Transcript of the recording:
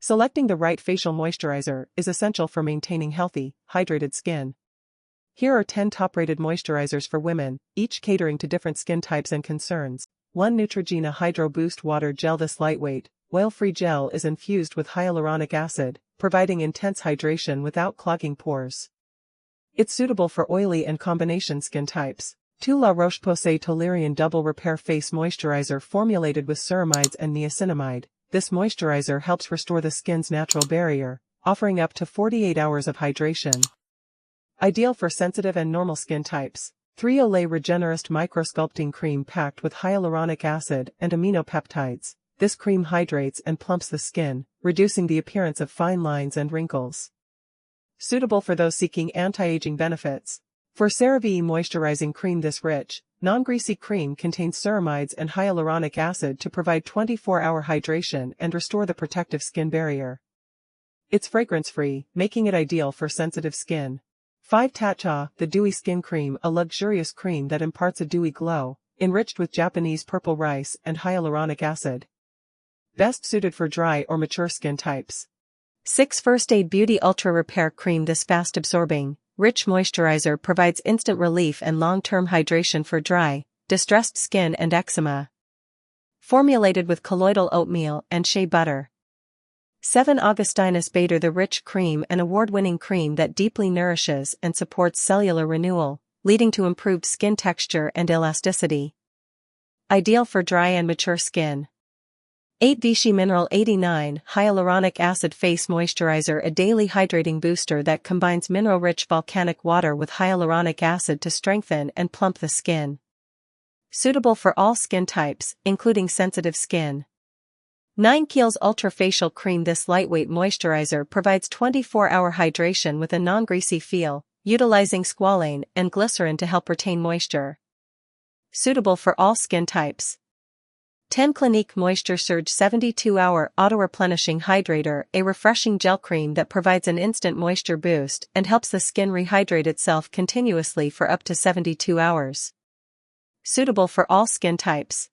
Selecting the right facial moisturizer is essential for maintaining healthy, hydrated skin. Here are 10 top-rated moisturizers for women, each catering to different skin types and concerns. 1. Neutrogena Hydro Boost Water Gel. This lightweight, oil-free gel is infused with hyaluronic acid, providing intense hydration without clogging pores. It's suitable for oily and combination skin types. 2. La Roche-Posay Toleriane Double Repair Face Moisturizer formulated with ceramides and niacinamide. This moisturizer helps restore the skin's natural barrier, offering up to 48 hours of hydration. Ideal for sensitive and normal skin types. 3. Olay Regenerist Micro-Sculpting Cream packed with hyaluronic acid and aminopeptides. This cream hydrates and plumps the skin, reducing the appearance of fine lines and wrinkles. Suitable for those seeking anti-aging benefits. For CeraVe Moisturizing Cream. This rich, non-greasy cream contains ceramides and hyaluronic acid to provide 24-hour hydration and restore the protective skin barrier. It's fragrance-free, making it ideal for sensitive skin. 5. Tatcha, the Dewy Skin Cream, a luxurious cream that imparts a dewy glow, enriched with Japanese purple rice and hyaluronic acid. Best suited for dry or mature skin types. 6. First Aid Beauty Ultra Repair Cream. This fast-absorbing, rich moisturizer provides instant relief and long-term hydration for dry, distressed skin and eczema. Formulated with colloidal oatmeal and shea butter. 7. Augustinus Bader, the rich cream, an award-winning cream that deeply nourishes and supports cellular renewal, leading to improved skin texture and elasticity. Ideal for dry and mature skin. 8. Vichy Mineral 89 Hyaluronic Acid Face Moisturizer, a daily hydrating booster that combines mineral-rich volcanic water with hyaluronic acid to strengthen and plump the skin. Suitable for all skin types, including sensitive skin. 9. Kiehl's Ultra Facial Cream. This lightweight moisturizer provides 24-hour hydration with a non-greasy feel, utilizing squalane and glycerin to help retain moisture. Suitable for all skin types. 10. Clinique Moisture Surge 72-hour Auto-Replenishing Hydrator, a refreshing gel cream that provides an instant moisture boost and helps the skin rehydrate itself continuously for up to 72 hours. Suitable for all skin types.